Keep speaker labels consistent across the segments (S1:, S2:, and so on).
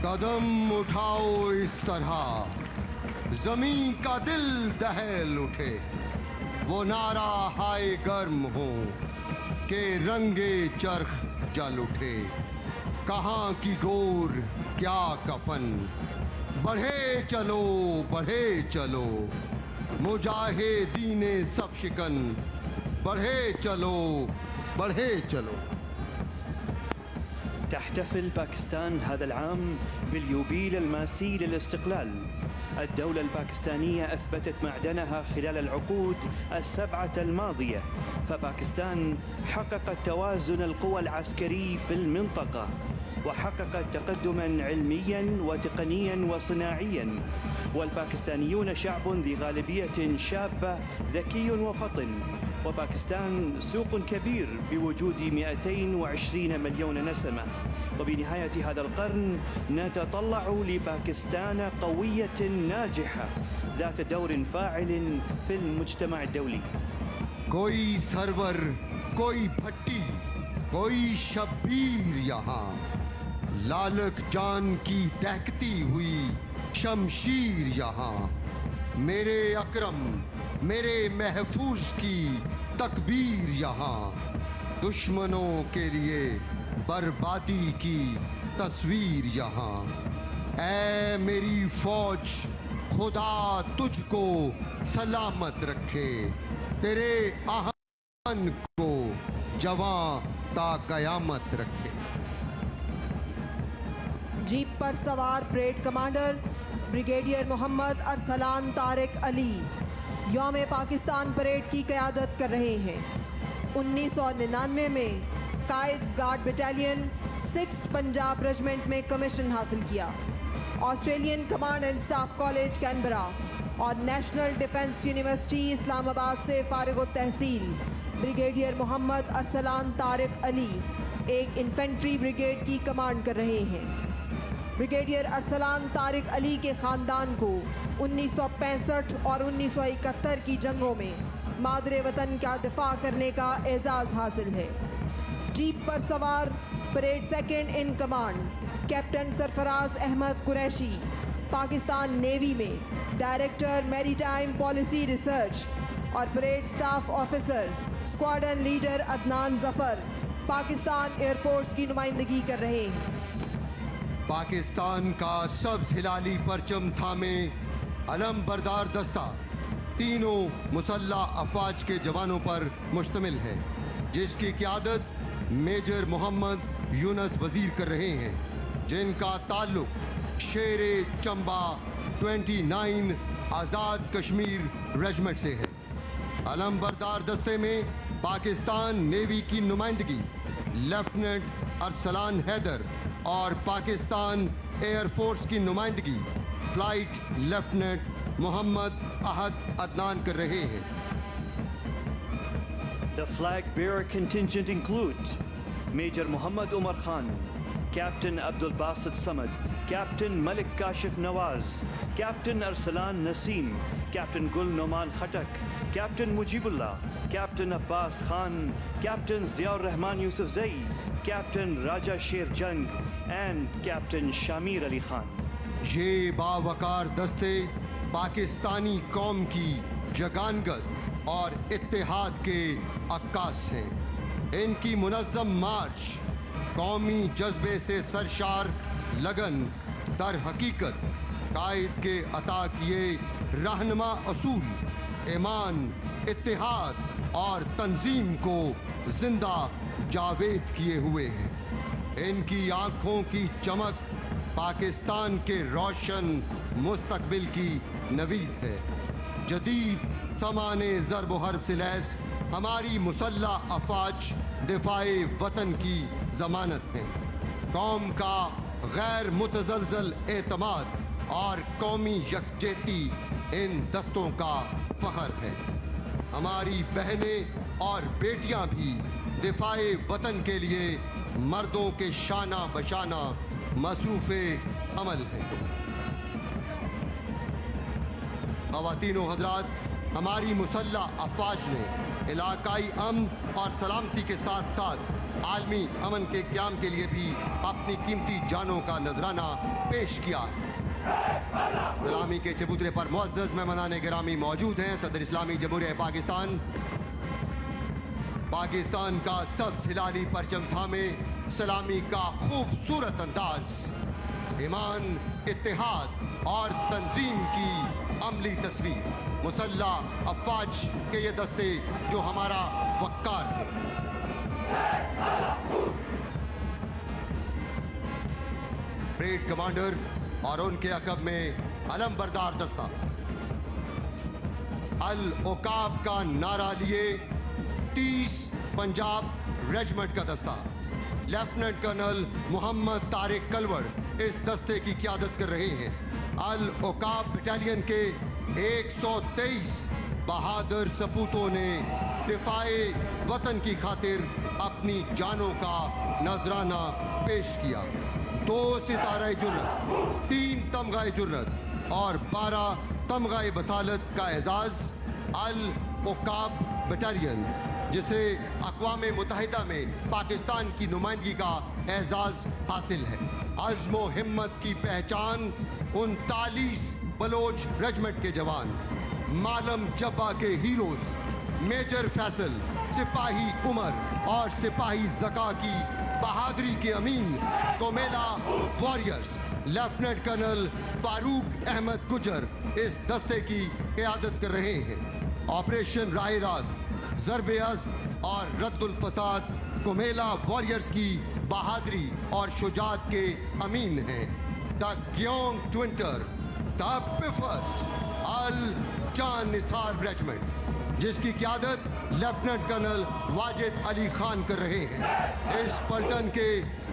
S1: قدم اٹھاؤ اس طرح زمین کا دل دہل اٹھے، وہ نعرہ ہائے گرم ہو کہ رنگے چرخ جل اٹھے۔ کہاں کی گور کیا کفن، بڑھے چلو بڑھے چلو، مجاہدین سب شکن، بڑھے چلو بڑھے چلو۔
S2: تحتفل باكستان هذا العام باليوبيل الماسي للاستقلال. الدولة الباكستانية أثبتت معدنها خلال العقود السبعة الماضية، فباكستان حققت توازن القوى العسكري في المنطقة، وحققت تقدما علميا وتقنيا وصناعيا. والباكستانيون شعب ذي غالبية شابة ذكي وفطن، وباكستان سوق كبير بوجود 220 مليون نسمة. وبنهاية هذا القرن نتطلع لباكستان قوية ناجحة ذات دور فاعل في المجتمع الدولي.
S1: کوئی سرور، کوئی بھٹی، کوئی شبیر یہاں، لالک جان کی دہکتی ہوئی شمشیر یہاں، میرے اکرم میرے محفوظ کی تکبیر یہاں، دشمنوں کے لیے بربادی کی تصویر یہاں۔ اے میری فوج، خدا تجھ کو سلامت رکھے، تیرے آہن کو جواں تا قیامت رکھے۔
S3: جیپ پر سوار پریڈ کمانڈر بریگیڈیئر محمد ارسلان طارق علی یوم پاکستان پریڈ کی قیادت کر رہے ہیں۔ 1999 میں قائدز گارڈ بٹالین 6 پنجاب ریجمنٹ میں کمیشن حاصل کیا۔ Australian command and staff college Canberra اور نیشنل ڈیفنس یونیورسٹی اسلام آباد سے فارغ التحصیل بریگیڈیئر محمد ارسلان طارق علی ایک انفینٹری بریگیڈ کی کمانڈ کر رہے ہیں۔ بریگیڈیئر ارسلان طارق علی کے خاندان کو 1965 اور 1971 کی جنگوں میں مادر وطن کا دفاع کرنے کا اعزاز حاصل ہے۔ جیپ پر سوار parade second in command captain Sarfraz Ahmed Qureshi Pakistan navy میں director maritime policy research اور parade staff officer squadron leader Adnan Zafar Pakistan air force کی نمائندگی کر رہے ہیں۔
S1: پاکستان کا سبز ہلالی پرچم تھامے علم بردار دستہ تینوں مسلح افواج کے جوانوں پر مشتمل ہے، جس کی قیادت میجر محمد یونس وزیر کر رہے ہیں، جن کا تعلق شیر چمبا 29 آزاد کشمیر ریجمنٹ سے ہے۔ علم بردار دستے میں پاکستان نیوی کی نمائندگی لیفٹیننٹ ارسلان حیدر اور پاکستان ایئر فورس کی نمائندگی فلائٹ لیفٹیننٹ محمد احد عدنان کر رہے ہیں۔
S2: The flag bearer contingent includes Major Muhammad Umar Khan, Captain Abdul Basit Samad, Captain Malik Kashif Nawaz, Captain Arsalan Naseem, Captain Gul Noman Khatak, Captain Mujibullah, Captain Abbas Khan, Captain Ziaur Rahman Yusuf Zai, Captain Raja Sher Jang and Captain Shamir Ali Khan.
S1: یہ باوقار دستے پاکستانی قوم کی جگانگت اور اتحاد کے عکاس ہیں۔ ان کی منظم مارچ قومی جذبے سے سرشار لگن در حقیقت قائد کے عطا کیے رہنما اصول ایمان، اتحاد اور تنظیم کو زندہ جاوید کیے ہوئے ہیں۔ ان کی آنکھوں کی چمک پاکستان کے روشن مستقبل کی نوید ہے۔ جدید زمانے ضرب و حرب سے لیس ہماری مسلح افواج دفاع وطن کی ضمانت ہیں۔ قوم کا غیر متزلزل اعتماد اور قومی یکجہتی ان دستوں کا فخر ہے۔ ہماری بہنیں اور بیٹیاں بھی دفاع وطن کے لیے مردوں کے شانہ بشانہ مصروف عمل ہیں۔ خواتین و حضرات، ہماری مسلح افواج نے علاقائی امن اور سلامتی کے ساتھ ساتھ عالمی امن کے قیام کے لیے بھی اپنی قیمتی جانوں کا نذرانہ پیش کیا ہے۔ سلامی کے چبوترے پر معزز مہمانان گرامی موجود ہیں۔ صدر اسلامی جمہوریہ پاکستان پاکستان کا سبز ہلالی پرچم تھامے سلامی کا خوبصورت انداز، ایمان، اتحاد اور تنظیم کی عملی تصویر، مسلح افواج کے یہ دستے جو ہمارا وقار ہے۔ پریڈ کمانڈر اور ان کے عقب میں علم بردار دستہ العقاب کا نعرہ لیے 30 پنجاب ریجمنٹ کا دستہ، لیفٹیننٹ کرنل محمد طارق کلوڑ اس دستے کی قیادت کر رہے ہیں۔ العقاب بٹالین کے 123 بہادر سپوتوں نے دفاع وطن کی خاطر اپنی جانوں کا نذرانہ پیش کیا۔ 2 ستارہ جرت، 3 تمغہ جرت اور 12 تمغہ بصالت کا اعزاز العقاب بٹالین، جسے اقوام متحدہ میں پاکستان کی نمائندگی کا اعزاز حاصل ہے۔ عزم و ہمت کی پہچان 39 بلوچ ریجمنٹ کے جوان، معلم جبہ کے ہیروز میجر فیصل، سپاہی عمر اور سپاہی زکا کی بہادری کے امین کومیلا واریئرز، لیفٹیننٹ کرنل فاروق احمد گجر اس دستے کی قیادت کر رہے ہیں۔ آپریشن راہ راست، ضرب عزم اور رد الفساد کومیلا واریئرز کی بہادری اور شجاعت کے امین ہیں۔ The giving ٹوینٹر، the پیفرز، الجان Nisar regiment, جس کی قیادت لیفٹیننٹ کرنل واجد علی خان کر رہے ہیں۔ اس پلٹن کے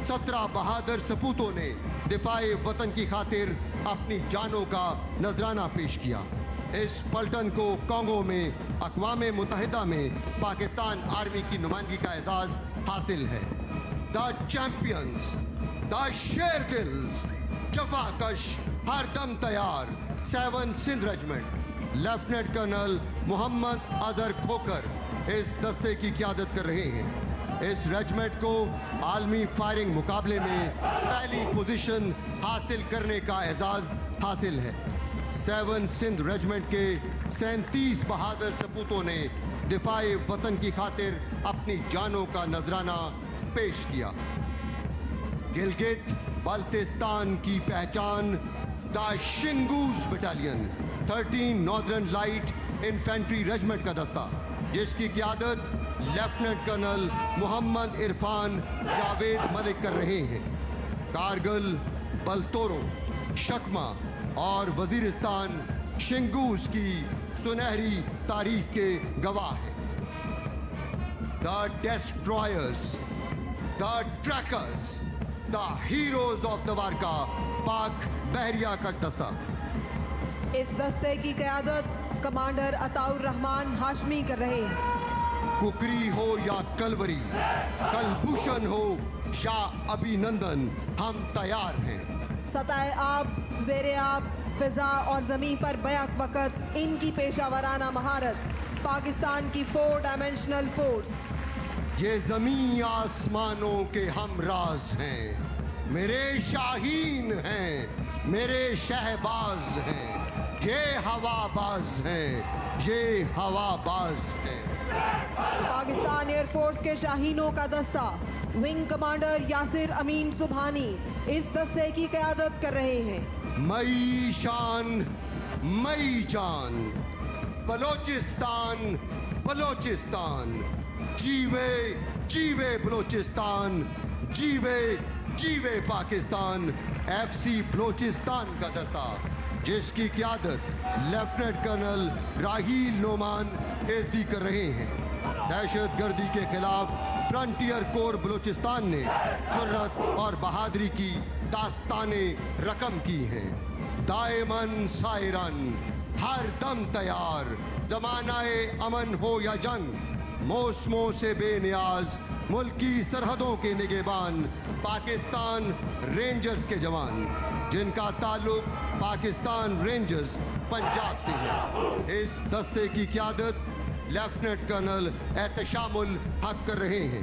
S1: 17 بہادر سپوتوں نے دفاع وطن کی خاطر اپنی جانوں کا نذرانہ پیش کیا۔ اس پلٹن کو کانگو میں اقوام متحدہ میں پاکستان آرمی کی نمائندگی کا اعزاز حاصل ہے۔ دا چیمپئنز، دا شیر دلز، جفا کش، ہر دم تیار، 7 سندھ ریجمنٹ، لیفٹیننٹ کرنل محمد اظہر کھوکر اس دستے کی قیادت کر رہے ہیں۔ اس ریجمنٹ کو عالمی فائرنگ مقابلے میں پہلی پوزیشن حاصل کرنے کا اعزاز حاصل ہے۔ 7 سندھ ریجمنٹ کے 37 بہادر سپوتوں نے دفاع وطن کی خاطر اپنی جانوں کا نذرانہ پیش کیا۔ گلگت بلتستان کی پہچان the Shingos battalion, 13 northern light infantry regiment کا دستہ، جس کی قیادت لیفٹیننٹ کرنل محمد عرفان جاوید ملک کر رہے ہیں۔ کارگل، بلتورو، شکما اور وزیرستان شنگوز کی سنہری تاریخ کے گواہ ہیں۔ The destroyers, the trackers, the heroes of the وارکا، پاک بحریہ کا دستہ۔
S3: اس دستے کی قیادت کمانڈر عطاء الرحمان ہاشمی کر رہے ہیں۔
S1: ککری ہو یا کلوری، کلبھوشن ہو یا ابھی نندن، ہم تیار ہیں۔
S3: سطح آب، زیر آب، فضا اور زمین پر بیک وقت ان کی پیشہ ورانہ مہارت پاکستان کی 4 ڈائمینشنل فورس۔
S1: یہ زمین آسمانوں کے ہمراز ہیں، میرے شاہین ہیں، میرے شہباز ہیں، یہ ہوا باز ہیں، یہ ہوا باز ہیں۔
S3: پاکستان ایئر فورس کے شاہینوں کا دستہ ونگ کمانڈر یاسر امین سبحانی اس دستے کی قیادت کر رہے ہیں۔
S1: مئی شان، مئی جان، بلوچستان، بلوچستان، جیوے جیوے بلوچستان، جیوے جیوے پاکستان، FC بلوچستان کا دستہ، جس کی قیادت لیفٹیننٹ کرنل راہیل نعمان ایزدی کر رہے ہیں۔ دہشت گردی کے خلاف فرنٹیئر کور بلوچستان نے جرت اور بہادری کی داستانیں رقم کی ہیں۔ دائماً سائرن، ہر دم تیار، زمانہ امن ہو یا جنگ، موسموں سے بے نیاز، ملکی سرحدوں کے نگہبان، پاکستان رینجرز کے جوان، جن کا تعلق پاکستان رینجرز پنجاب سے ہے۔ اس دستے کی قیادت لیفٹیننٹ کرنل احتشام الحق کر رہے ہیں۔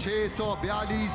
S1: 642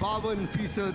S1: 52%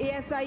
S3: ASI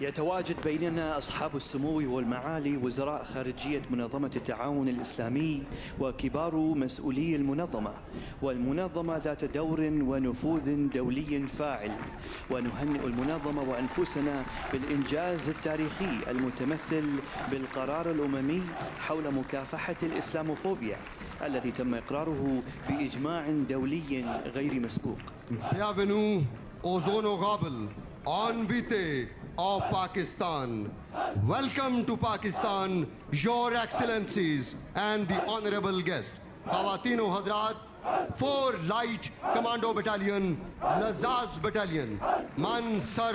S2: يتواجد بيننا أصحاب السمو والمعالي وزراء خارجية منظمة التعاون الإسلامي وكبار مسؤولي المنظمة، والمنظمة ذات دور ونفوذ دولي فاعل، ونهنئ المنظمة وأنفسنا بالإنجاز التاريخي المتمثل بالقرار الأممي حول مكافحة الإسلاموفوبيا الذي تم إقراره بإجماع دولي غير مسبوق.
S1: Bienvenue aux honorables invités of Pakistan. Welcome to Pakistan, Your Excellencies and the honorable guest. Khawateen o Hazrat, 4 Light Commando Battalion, Lazaz Battalion, Man Sar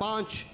S1: 5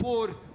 S1: 4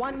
S3: 1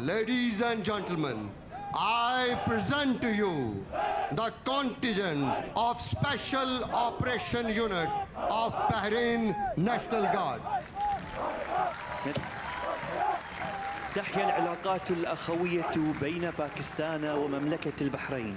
S1: ladies and gentlemen, I present to you the contingent of Special Operation Unit of Bahrain National Guard.
S2: تحيا العلاقات الأخوية بين باكستان ومملكة البحرين.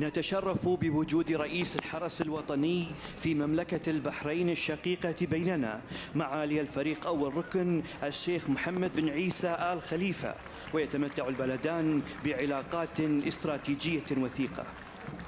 S2: نتشرف بوجود رئيس الحرس الوطني في مملكة البحرين الشقيقة بيننا، معالي الفريق أول ركن الشيخ محمد بن عيسى آل خليفة، ويتمتع البلدان بعلاقات استراتيجية وثيقة.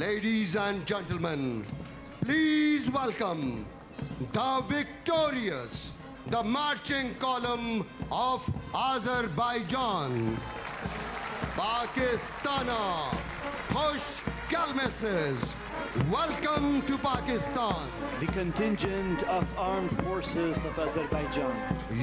S1: Ladies and gentlemen, please welcome the victorious, the marching column of Azerbaijan. Pakistana, Khush Kalmesnes, welcome to Pakistan.
S2: The contingent of armed forces of Azerbaijan.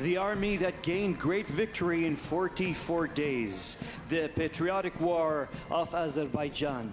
S2: The army that gained great victory in 44 days, the Patriotic War of Azerbaijan.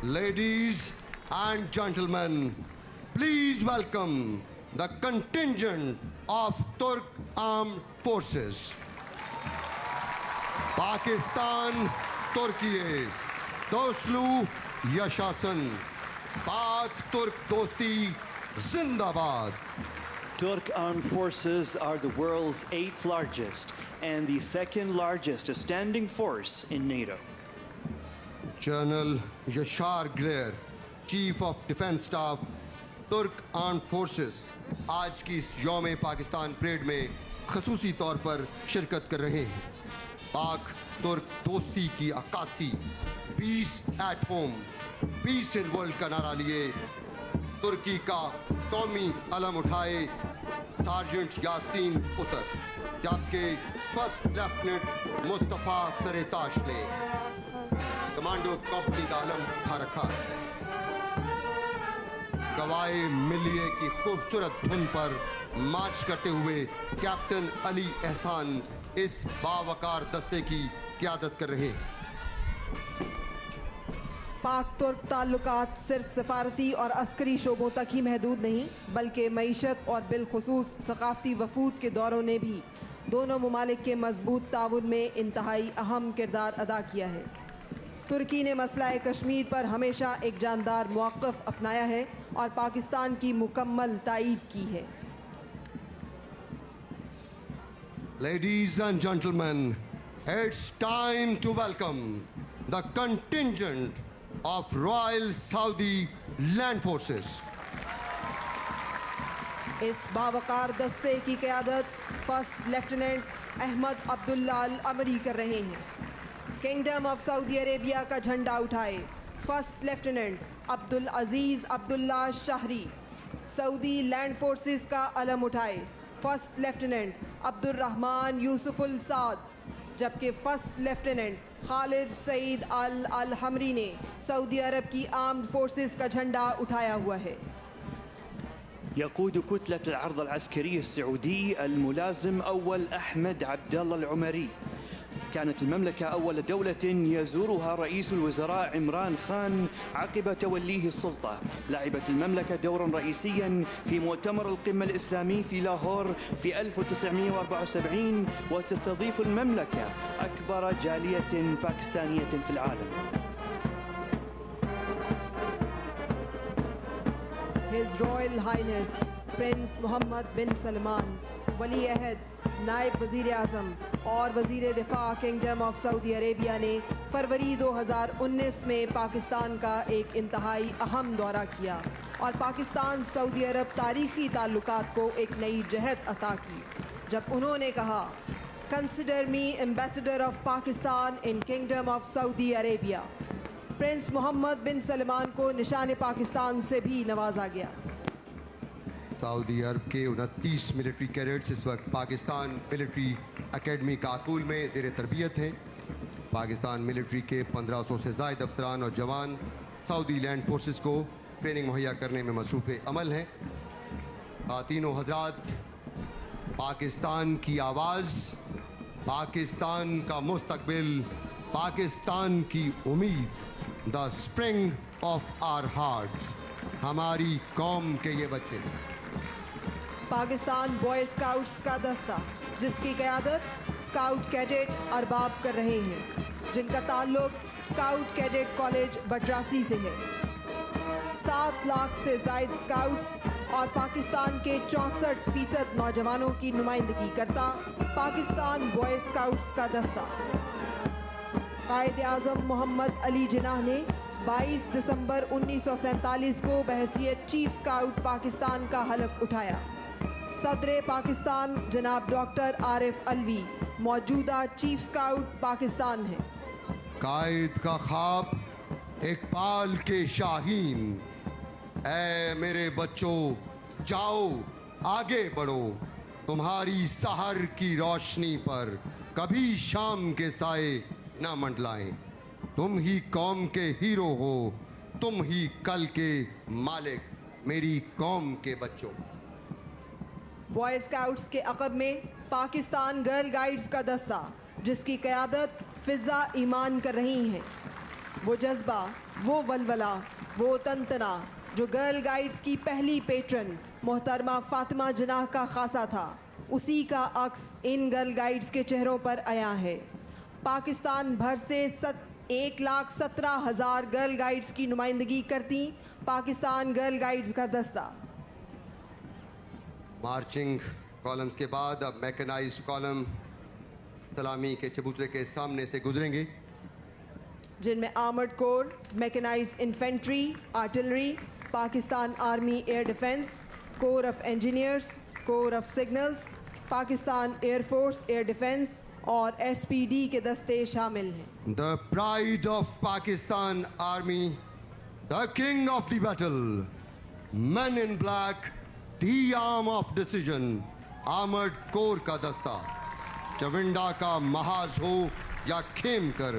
S1: Ladies and gentlemen, please welcome the contingent of Turk Armed Forces. Pakistan, Turkey, Dostlu Yashasın, Pak-Turk Dosti Zindabad.
S2: Turk Armed Forces are the world's 8th largest and the 2nd largest standing force in NATO.
S1: General Yashar Gler, Chief of Defense Staff, Turk Armed Forces, آج کی اس یوم Pakistan parade میں خصوصی طور پر شرکت کر رہے ہیں. پاک ترک دوستی کی عکاسی، peace at home, peace in world کا نعرہ لیے ترکی کا قومی علم اٹھائے سارجنٹ یاسین اتر، جبکہ فرسٹ لیفٹیننٹ مصطفیٰ سرتاش نے کمانڈو کمپنی کا علم اٹھا رکھا. گوائے ملیے کی خوبصورت دھن پر مارچ کرتے ہوئے کیپٹن علی احسان اس باوقار دستے کی قیادت کر رہے ہیں.
S3: پاک ترک تعلقات صرف سفارتی اور عسکری شعبوں تک ہی محدود نہیں، بلکہ معیشت اور بالخصوص ثقافتی وفود کے دوروں نے بھی دونوں ممالک کے مضبوط تعاون میں انتہائی اہم کردار ادا کیا ہے. ترکی نے مسئلہ کشمیر پر ہمیشہ ایک جاندار موقف اپنایا ہے اور پاکستان کی مکمل تائید کی ہے.
S1: Ladies and gentlemen, it's time to welcome the contingent of Royal Saudi Land Forces.
S3: اس باوقار دستے کی قیادت فرسٹ لیفٹیننٹ احمد عبداللہ العمری کر رہے ہیں. کنگڈم آف سعودی عربیہ کا جھنڈا اٹھائے فرسٹ لیفٹیننٹ عبدالعزیز عبداللہ شہری. سعودی لینڈ فورسز کا علم اٹھائے فرسٹ لیفٹیننٹ عبد الرحمن یوسف السعد، جبکہ فرسٹ لیفٹیننٹ خالد سعید الحمری نے سعودی عرب کی آرمڈ فورسز کا جھنڈا اٹھایا ہوا ہے.
S2: يقود كتلة العرض العسكري السعودي الملازم أول أحمد عبد الله العمري. كانت المملكة أول دولة يزورها رئيس الوزراء عمران خان عقب توليه السلطة. لعبت المملكة دورا رئيسيا في مؤتمر القمة الإسلامي في لاهور في 1974، وتستضيف المملكة أكبر جالية باكستانية في العالم.
S3: His Royal Highness Prince Mohammed bin Salman، ولی عہد، نائب وزیر اعظم اور وزیر دفاع کنگڈم آف سعودی عربیہ نے فروری 2019 میں پاکستان کا ایک انتہائی اہم دورہ کیا اور پاکستان سعودی عرب تاریخی تعلقات کو ایک نئی جہت عطا کی، جب انہوں نے کہا consider me ambassador of Pakistan in kingdom of Saudi Arabia. Prince Muhammad bin Salman کو نشان پاکستان سے بھی نوازا گیا.
S1: سعودی عرب کے 29 ملٹری کیڈٹس اس وقت پاکستان ملٹری اکیڈمی کاکول میں زیر تربیت ہیں. پاکستان ملٹری کے 1500 سے زائد افسران اور جوان سعودی لینڈ فورسز کو ٹریننگ مہیا کرنے میں مصروف عمل ہیں. خواتین و حضرات، پاکستان کی آواز، پاکستان کا مستقبل، پاکستان کی امید، the spring of our hearts, ہماری قوم کے یہ بچے.
S3: پاکستان بوائے اسکاؤٹس کا دستہ، جس کی قیادت اسکاؤٹ کیڈٹ ارباب کر رہے ہیں، جن کا تعلق اسکاؤٹ کیڈٹ کالج بٹراسی سے ہے. 7 لاکھ سے زائد اسکاؤٹس اور پاکستان کے 64% نوجوانوں کی نمائندگی کرتا پاکستان بوائے اسکاؤٹس کا دستہ. قائد اعظم محمد علی جناح نے 22 دسمبر 1947 کو بحیثیت چیف اسکاؤٹ پاکستان کا حلف اٹھایا. صدر پاکستان جناب ڈاکٹر عارف علوی موجودہ چیف اسکاؤٹ پاکستان ہیں.
S1: قائد کا خواب اقبال کے شاہین، اے میرے بچوں جاؤ آگے بڑھو، تمہاری سحر کی روشنی پر کبھی شام کے سائے نہ منڈلائیں، تم ہی قوم کے ہیرو ہو، تم ہی کل کے مالک، میری قوم کے بچوں.
S3: بوائے اسکاؤٹس کے عقب میں پاکستان گرل گائیڈز کا دستہ، جس کی قیادت فضا ایمان کر رہی ہیں. وہ جذبہ، وہ ولولہ، وہ تنتنا جو گرل گائیڈز کی پہلی پیٹرن محترمہ فاطمہ جناح کا خاصا تھا، اسی کا عکس ان گرل گائیڈز کے چہروں پر عیاں ہے۔ پاکستان بھر سے 1,17,000 گرل گائیڈز کی نمائندگی کرتی پاکستان گرل گائیڈز کا دستہ۔
S1: مارچنگ کالمز کے بعد اب میکنائزڈ کالم سلامی کے چبوترے کے سامنے سے گزریں گے،
S3: جن میں armoured corps, mechanized infantry, artillery, Pakistan army air defence, corps of engineers, corps of signals, Pakistan air force air defence اور ایس پی ڈی کے دستے شامل ہیں۔
S1: The pride of Pakistan Army, the king of the battle, men in black, the arm of decision, armored corps کا دستہ، چونڈا کا محاذ ہو یا کھیم کر،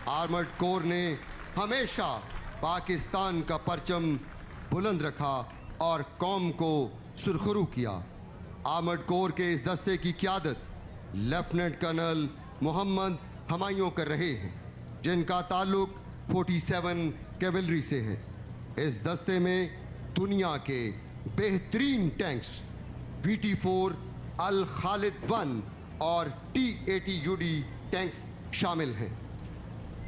S1: آرمرڈ کور نے ہمیشہ پاکستان کا پرچم بلند رکھا اور قوم کو سرخرو کیا۔ آرمرڈ کور کے اس دستے کی قیادت لیفٹیننٹ کرنل محمد ہمایوں کر رہے ہیں، جن کا تعلق 47 کیولری سے ہے۔ اس دستے میں دنیا کے بہترین ٹینکس VT4 الخالد 1 اور T-80UD ٹینکس شامل ہیں۔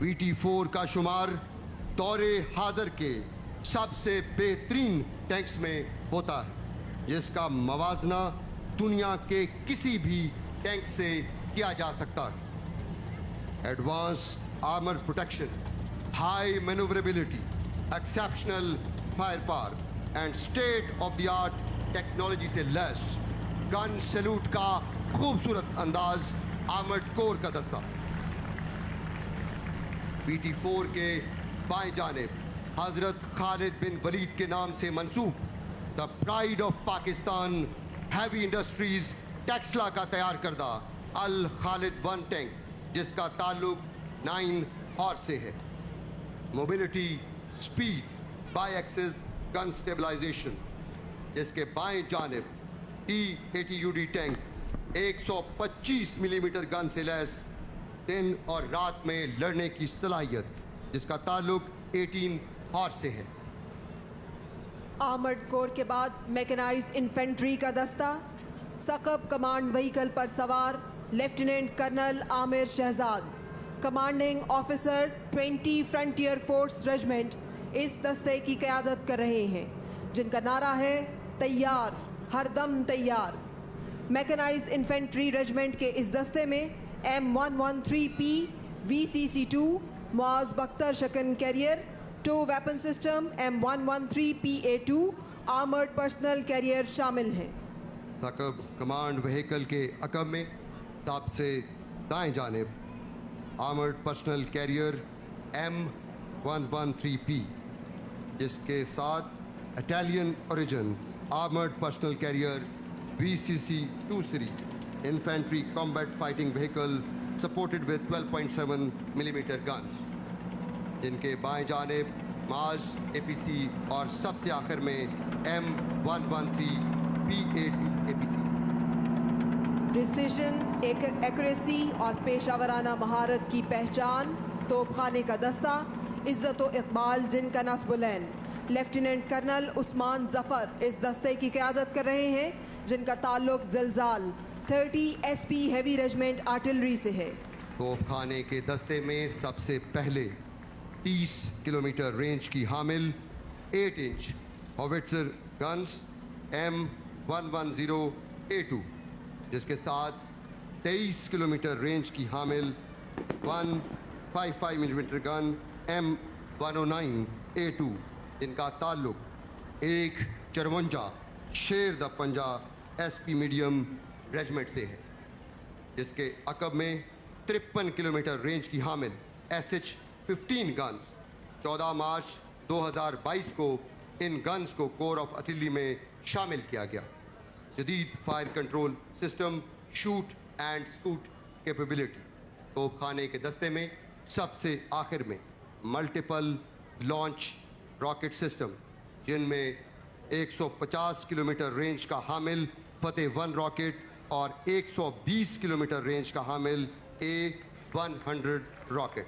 S1: VT4 کا شمار دور حاضر کے سب سے بہترین ٹینکس میں ہوتا ہے، جس کا موازنہ دنیا کے کسی بھی ٹینک سے کیا جا سکتا ہے۔ Advance armour protection, high manoeuvrability, exceptional fire power and state of the art technology سے لیس گن سیلوٹ کا خوبصورت انداز آرمرڈ کور کا دستہ۔ VT4 کے بائیں جانب حضرت خالد بن ولید کے نام سے منسوب the pride of Pakistan heavy industries Taxila کا تیار کردہ الخالد 1 ٹینک، جس کا تعلق 9 ہارس سے ہے۔ Mobility, speed, bi axis gun stabilization, جس کے بائیں جانب T-80UD ٹینک 125 ملی میٹر گن سے لیس، دن اور رات میں لڑنے کی صلاحیت، جس کا تعلق 18 ہارس سے ہے۔
S3: آرمرڈ کور کے بعد میکنائزڈ انفینٹری کا دستہ، ثقب کمانڈ وہیکل پر سوار lieutenant colonel Amir Shahzad, commanding officer 20 frontier force regiment, اس دستے کی قیادت کر رہے ہیں، جن کا نعرہ ہے تیار، ہر دم تیار۔ میکنائزڈ انفینٹری ریجمنٹ کے اس دستے میں M113P VCC2 معاذ بختر شکن carrier, 2 weapon system M113PA2 armoured personnel carrier شامل ہیں۔
S1: ثقب کمانڈ وہیکل کے عقب میں سب سے دائیں جانب آرمرڈ پرسنل کیریئر M113P، جس کے ساتھ Italian origin armoured personnel carrier VCC2 series infantry combat fighting vehicle supported with 12.7 ملی میٹر گنز، جن کے بائیں جانب ماز APC اور سب سے آخر میں M113PA2 APC۔
S3: پریسیشن، ایکوریسی اور پیشہ ورانہ مہارت کی پہچان، توپ خانے کا دستہ، عزت و اقبال جن کا نصب العین، لیفٹیننٹ کرنل عثمان ظفر اس دستے کی قیادت کر رہے ہیں، جن کا تعلق زلزال 30 SP ہیوی ریجمنٹ آرٹلری سے ہے۔
S1: توپ خانے کے دستے میں سب سے پہلے 30 کلومیٹر رینج کی حامل 8 انچ ہووٹزر گنز M110A2، جس کے ساتھ 23 کلومیٹر رینج کی حامل 155 ملی میٹر گن M109A2، جن کا تعلق 154 شیر دا پنجہ SP میڈیم ریجمنٹ سے ہے، جس کے عقب میں 53 کلومیٹر رینج کی حامل SH-15 گنز 14 مارچ 2022 کو ان گنز کو کور آف آرٹلری میں شامل کیا گیا۔ جدید fire control system, shoot and scoot capability. توپ خانے کے دستے میں سب سے آخر میں ملٹیپل لانچ راکٹ سسٹم، جن میں 150 کلومیٹر رینج کا حامل فتح 1 راکٹ اور 120 کلومیٹر رینج کا حامل A100 rocket.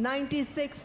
S3: 96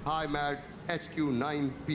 S1: HIMARS HQ-9P,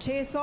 S3: 600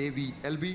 S1: AVLB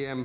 S1: AM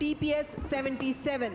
S3: TPS-77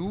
S1: 2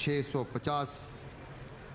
S1: 650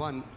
S1: 1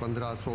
S1: 1500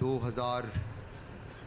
S1: 2000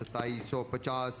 S1: 2750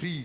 S1: 3